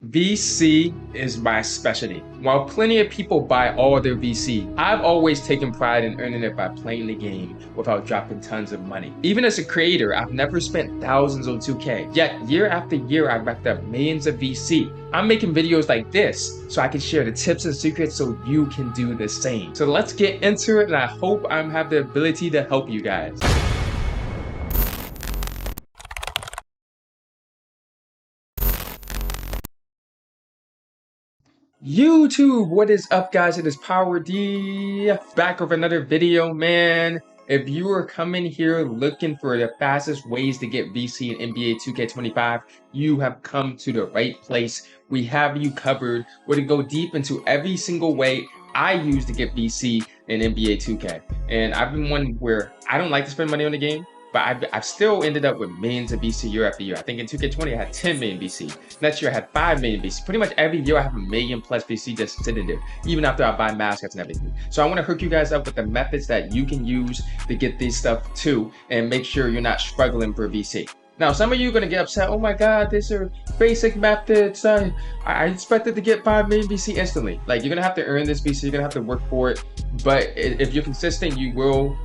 VC is my specialty. While plenty of people buy all their VC, I've always taken pride in earning it by playing the game without dropping tons of money. Even as a creator, I've never spent thousands on 2K, yet year after year I've racked up millions of VC. I'm making videos like this so I can share the tips and secrets so you can do the same. So let's get into it, and I hope I have the ability to help you guys. YouTube, what is up, guys? It is Power D back with another video, man. If you are coming here looking for the fastest ways to get VC in NBA 2K25, you have come to the right place. We have you covered. We're going to go deep into every single way I use to get VC in NBA 2K. And I've been one where I don't like to spend money on the game, but I've still ended up with millions of VC year after year. I think in 2K20 I had 10 million VC. Next year I had 5 million VC. Pretty much every year I have a million plus VC just sitting there, even after I buy mascots and everything. So I want to hook you guys up with the methods that you can use to get this stuff too, and make sure you're not struggling for VC. Now, some of you are going to get upset. Oh my God, these are basic methods. I expected to get 5 million VC instantly. Like, you're going to have to earn this VC. You're going to have to work for it. But if you're consistent, you will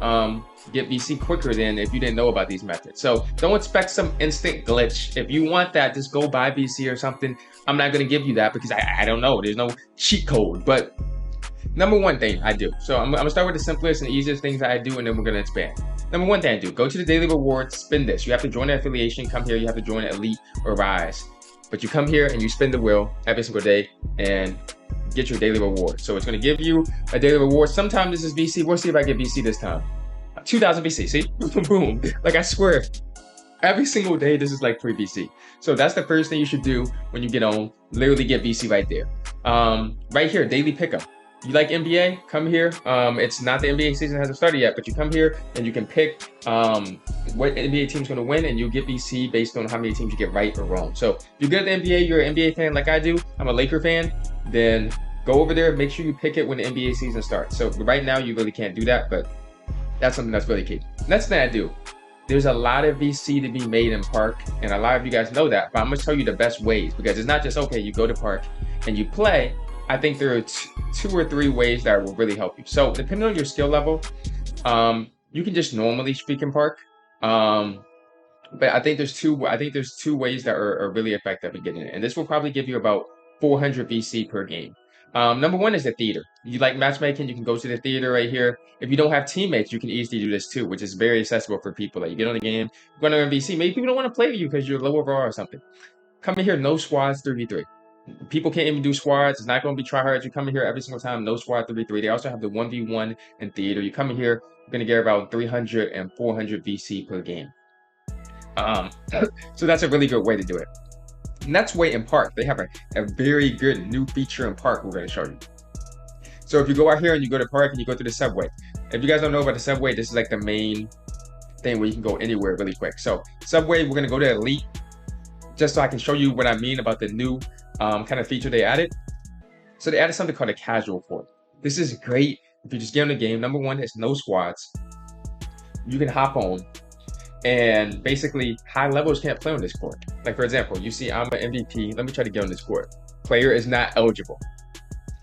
get VC quicker than if you didn't know about these methods. So don't expect some instant glitch. If you want that, just go buy VC or something. I'm not going to give you that because I don't know. There's no cheat code. But number one thing I do. So I'm going to start with the simplest and easiest things that I do, and then we're going to expand. Number one thing I do, go to the daily rewards, spin this. You have to join the affiliation, come here, you have to join Elite or Rise. But you come here and you spin the wheel every single day and get your daily reward. So it's going to give you a daily reward. Sometimes this is VC. We'll see if I get VC this time. 2,000 VC, see? Boom. Like, I swear, every single day, this is like free VC. So that's the first thing you should do when you get on. Literally get VC right there. Right here, daily pickup. You like NBA? Come here. It's not the NBA season hasn't started yet, but you come here and you can pick what NBA team's going to win, and you'll get VC based on how many teams you get right or wrong. So if you're good at the NBA, you're an NBA fan like I do, I'm a Laker fan, then go over there, make sure you pick it when the NBA season starts. So right now, you really can't do that, but that's something that's really key. Next thing I do, there's a lot of VC to be made in Park, and a lot of you guys know that, but I'm going to tell you the best ways, because it's not just, okay, you go to Park and you play. I think there are two or three ways that will really help you. So depending on your skill level, you can just normally speak in Park. But I think there's two ways that are really effective in getting it. And this will probably give you about 400 VC per game. Number one is the theater. You like matchmaking, you can go to the theater right here. If you don't have teammates, you can easily do this too, which is very accessible for people. Like, you get on the game, you're going to earn VC. Maybe people don't want to play with you because you're low overall or something. Come in here, no squads, 3v3. People can't even do squads. It's not going to be tryhards. You come in here every single time, no squad 3v3. They also have the 1v1 in theater. You come in here, you're going to get about 300 and 400 VC per game. So that's a really good way to do it. Next way in Park, they have a very good new feature in Park we're going to show you. So if you go out here and you go to Park and you go through the subway, if you guys don't know about the subway, this is like the main thing where you can go anywhere really quick. So subway, we're going to go to Elite, just so I can show you what I mean about the new kind of feature they added. So they added something called a casual court. This is great if you just get on the game. Number one, it's no squads. You can hop on, and basically high levels can't play on this court. Like, for example, you see I'm an MVP. Let me try to get on this court. Player is not eligible.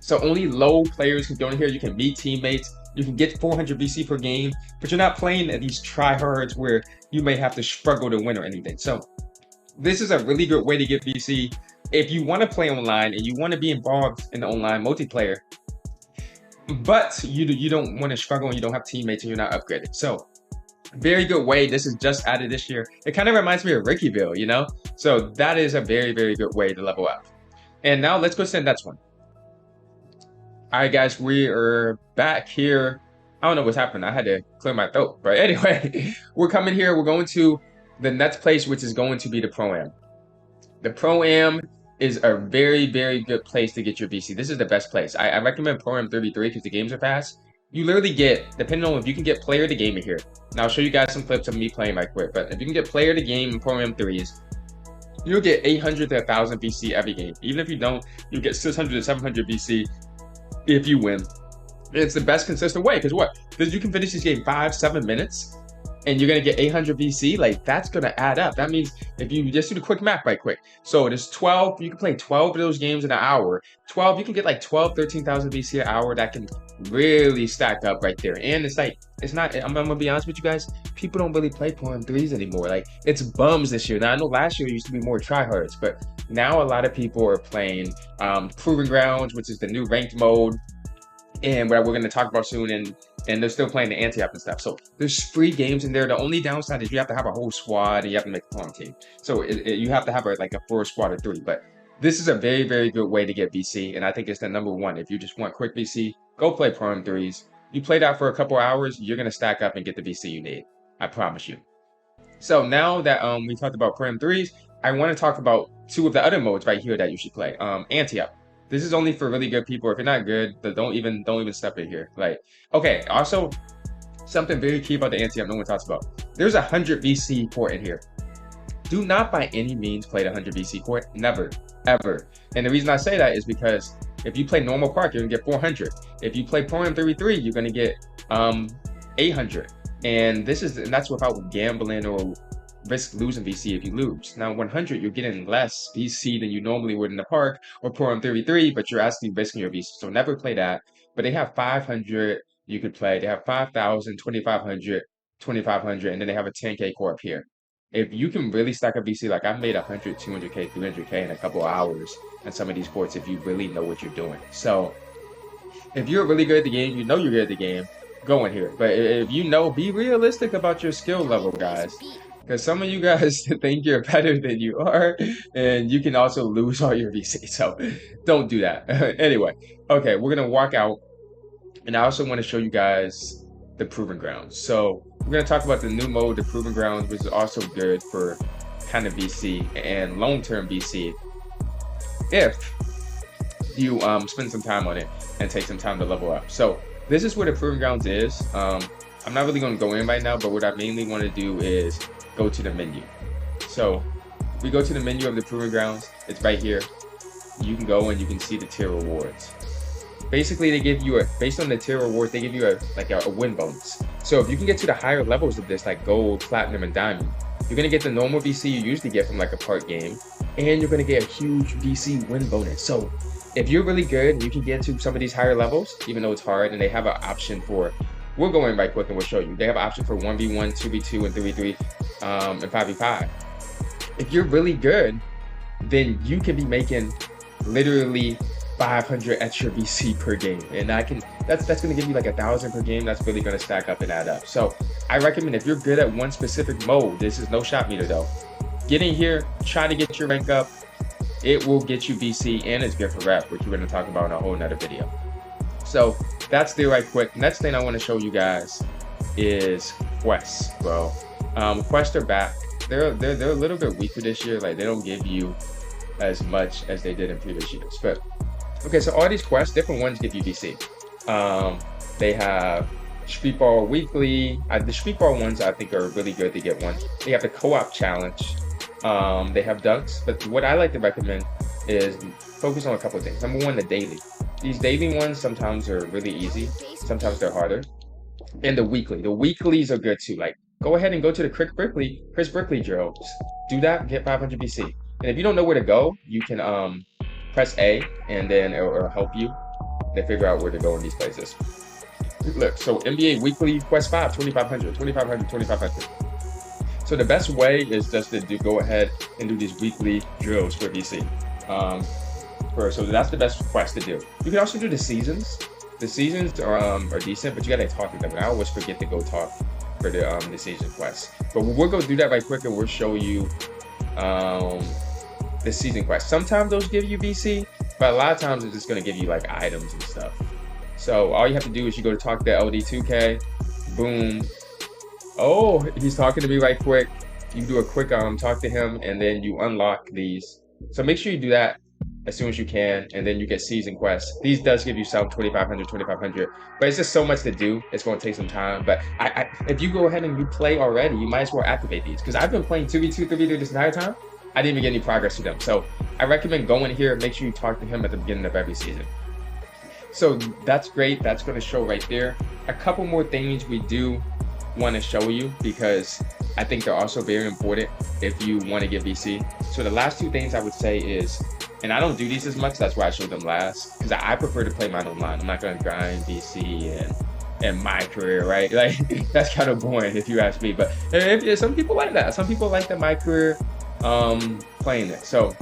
So only low players can go in here. You can meet teammates. You can get 400 VC per game, but you're not playing at these tryhards where you may have to struggle to win or anything. So this is a really good way to get VC if you want to play online and you want to be involved in the online multiplayer, but you don't want to struggle and you don't have teammates and you're not upgraded. So very good way. This is just added this year. It kind of reminds me of Rickyville, you know? So that is a very, very good way to level up. And now let's go to the next one. All right, guys, we are back here. I don't know what's happened. I had to clear my throat. But anyway, we're coming here. We're going to the next place, which is going to be the Pro-Am. The Pro-Am is a very, very good place to get your VC. This is the best place. I recommend Pro-Am 33 because the games are fast. You literally get, depending on if you can get player of the game in here. Now I'll show you guys some clips of me playing right quick, but if you can get player of the game in Pro-Am 3s, you'll get 800 to 1,000 VC every game. Even if you don't, you'll get 600 to 700 VC if you win. It's the best consistent way, because what? Because you can finish this game 5-7 minutes and you're gonna get 800 VC, like that's gonna add up. That means if you just do the quick math right quick. So there's 12, you can play 12 of those games in an hour. 12, you can get like 12, 13,000 VC an hour. That can really stack up right there. And it's like, it's not, I'm gonna be honest with you guys, people don't really play Porn 3s anymore. Like it's bums this year. Now I know last year it used to be more tryhards, but now a lot of people are playing Proving Grounds, which is the new ranked mode, and what we're going to talk about soon, and they're still playing the anti-op and stuff. So there's free games in there. The only downside is you have to have a whole squad and you have to make a farm team. So you have to have like a full squad of 3. But this is a very, very good way to get VC, and I think it's the #1. If you just want quick VC, go play Prime 3s. You play that for a couple hours, you're going to stack up and get the VC you need. I promise you. So now that we talked about Prime 3s, I want to talk about 2 of the other modes right here that you should play. Anti-up. This is only for really good people. If you're not good, don't even step in here. Like, okay, also something very key about the anti-up no one talks about. There's a 100 VC port in here. Do not by any means play the 100 VC port. Never, ever. And the reason I say that is because if you play normal park, you're gonna get 400. If you play Prime 33, you're gonna get 800. And that's without gambling or risk losing VC if you lose. Now 100, you're getting less VC than you normally would in the park or Pro M33, but you're actually risking your VC. So never play that. But they have 500 you could play. They have 5,000, 2,500, 2,500, and then they have a 10K core up here. If you can really stack up VC, like I've made 100, 200K, 300K in a couple of hours on some of these ports if you really know what you're doing. So if you're really good at the game, you know you're good at the game, go in here. But if you know, be realistic about your skill level, guys. Because some of you guys think you're better than you are, and you can also lose all your VC. So don't do that. Anyway, okay, we're going to walk out. And I also want to show you guys the Proving Grounds. So we're going to talk about the new mode, the Proving Grounds, which is also good for kind of VC and long-term VC if you spend some time on it and take some time to level up. So this is where the Proving Grounds is. I'm not really going to go in right now, but what I mainly want to do is go to the menu. So we go to the menu of the Proving Grounds. It's right here. You can go and you can see the tier rewards. Basically, they give you based on the tier rewards, they give you a win bonus. So if you can get to the higher levels of this, like gold, platinum, and diamond, you're gonna get the normal VC you usually get from like a park game, and you're gonna get a huge VC win bonus. So if you're really good and you can get to some of these higher levels, even though it's hard, and they have an option for, we'll go in right quick and we'll show you. They have an option for 1v1, 2v2, and 3v3, and 5v5. If you're really good, then you can be making literally 500 extra VC per game, and that's going to give you like 1,000 per game. That's really going to stack up and add up. So I recommend if you're good at one specific mode, this is no shot meter though, get in here, try to get your rank up. It will get you VC, and it's good for rep, which we're going to talk about in a whole nother video. So that's there right quick. Next thing I want to show you guys is quests, bro. Quests are back. They're a little bit weaker this year. Like they don't give you as much as they did in previous years, but okay, so all these quests, different ones give you VC. They have Street Ball Weekly. The Street Ball ones I think are really good to get one. They have the Co-op Challenge. They have Dunks, but what I like to recommend is focus on a couple of things. Number one, the daily. These daily ones sometimes are really easy. Sometimes they're harder. And the weekly. The weeklies are good too. Like, go ahead and go to the Chris Brickley drills. Do that, get 500 VC. And if you don't know where to go, you can press A, and then it'll help you to figure out where to go in these places. Look, so NBA Weekly Quest 5, 2,500, 2,500, 2,500. So the best way is just to go ahead and do these weekly drills for VC. So that's the best quest to do. You can also do the seasons. The seasons are decent, but you gotta talk to them. And I always forget to go talk for the season quests. But we'll go do that right quick, and we'll show you the season quest. Sometimes those give you VC, but a lot of times it's just going to give you like items and stuff. So all you have to do is you go to talk to LD2K, boom. Oh, he's talking to me right quick. You do a quick talk to him, and then you unlock these. So make sure you do that as soon as you can, and then you get season quests. These does give you some 2,500, 2,500, but it's just so much to do. It's going to take some time. But if you go ahead and you play already, you might as well activate these, because I've been playing 2v2, 3v3 this entire time. I didn't even get any progress to them. So I recommend going here, make sure you talk to him at the beginning of every season. So that's great. That's going to show right there. A couple more things we do want to show you because I think they're also very important if you want to get VC. So the last two things I would say is, and I don't do these as much, that's why I showed them last, because I prefer to play mine online. I'm not going to grind VC and MyCareer, right? Like, that's kind of boring if you ask me. But if some people like that. Some people like the MyCareer playing it. So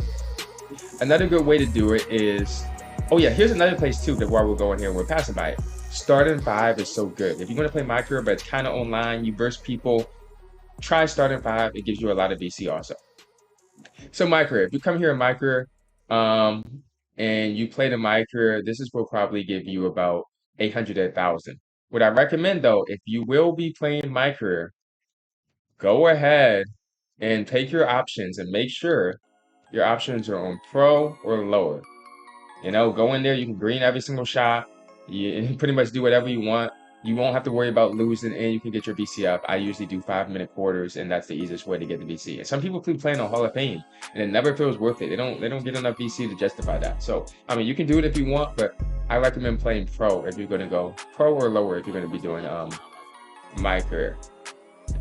another good way to do it is, oh yeah, here's another place too that while we're going here and we're passing by it. Starting 5 is so good. If you're going to play MyCareer, but it's kind of online, you burst people, try Starting 5. It gives you a lot of VC also. So MyCareer, if you come here in MyCareer, and you play the MyCareer, this will probably give you about 800 to 1,000. What I recommend though, if you will be playing MyCareer, go ahead and take your options and make sure your options are on pro or lower. You know, go in there, you can green every single shot. You pretty much do whatever you want. You won't have to worry about losing, and you can get your VC up. I usually do 5-minute quarters, and that's the easiest way to get the VC. And some people keep playing on Hall of Fame, and it never feels worth it. They don't get enough VC to justify that. So, I mean, you can do it if you want, but I recommend playing pro if you're going to go pro or lower if you're going to be doing MyCareer.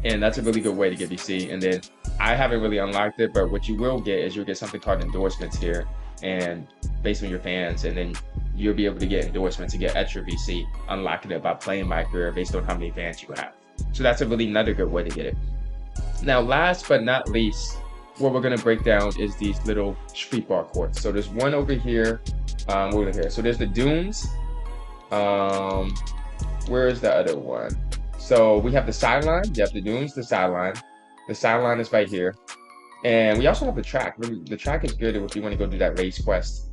And that's a really good way to get VC. And then I haven't really unlocked it, but what you will get is you'll get something called endorsements here, and based on your fans, and then you'll be able to get endorsements and get extra VC, unlocking it by playing MyCareer based on how many fans you have. So that's another good way to get it. Now, last but not least, what we're gonna break down is these little street bar courts. So there's one over here, over here. So there's the dunes. Where is the other one? So we have the sideline, you have the dunes, the sideline. The sideline is right here. And we also have the track. The track is good if you want to go do that race quest.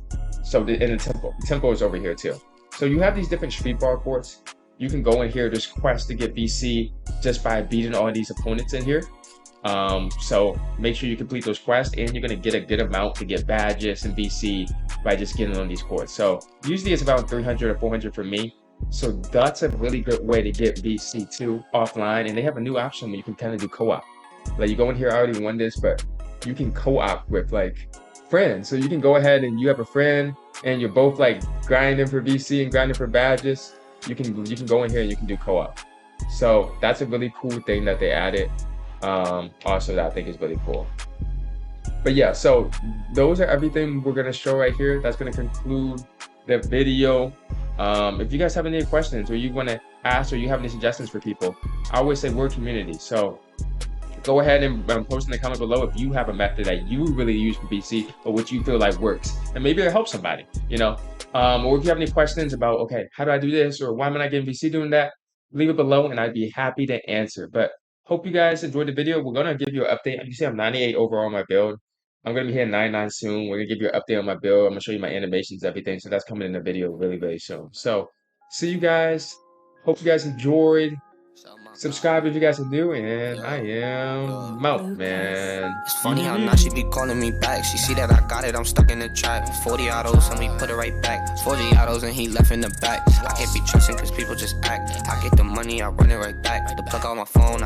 So in the tempo is over here too. So you have these different street bar courts. You can go in here, there's quests to get VC just by beating all these opponents in here. So make sure you complete those quests, and you're gonna get a good amount to get badges and VC by just getting on these courts. So usually it's about 300 or 400 for me. So that's a really good way to get VC too offline. And they have a new option where you can kind of do co-op. Like you go in here, I already won this, but you can co-op with like friends. So you can go ahead and you have a friend and you're both like grinding for VC and grinding for badges. You can go in here and you can do co-op. So that's a really cool thing that they added. Also that I think is really cool. But yeah, so those are everything we're gonna show right here. That's gonna conclude the video. If you guys have any questions or you want to ask or you have any suggestions for people, I always say we're a community. So go ahead and post in the comment below if you have a method that you really use for VC or what you feel like works, and maybe it'll help somebody, you know. Or if you have any questions about, okay, how do I do this, or why am I not getting VC doing that, leave it below and I'd be happy to answer. But hope you guys enjoyed the video. We're gonna give you an update. You see I'm 98 overall on my build. I'm gonna be hitting 99 soon. We're gonna give you an update on my build. I'm gonna show you my animations, everything. So that's coming in the video really, really soon. So see you guys. Hope you guys enjoyed. Subscribe if you guys are new, and I am out, man. It's funny how now she be calling me back. She see that I got it, I'm stuck in the trap. 40 autos and we put it right back. 40 autos and he left in the back. I can't be trusting cause people just act. I get the money, I run it right back. The plug on my phone,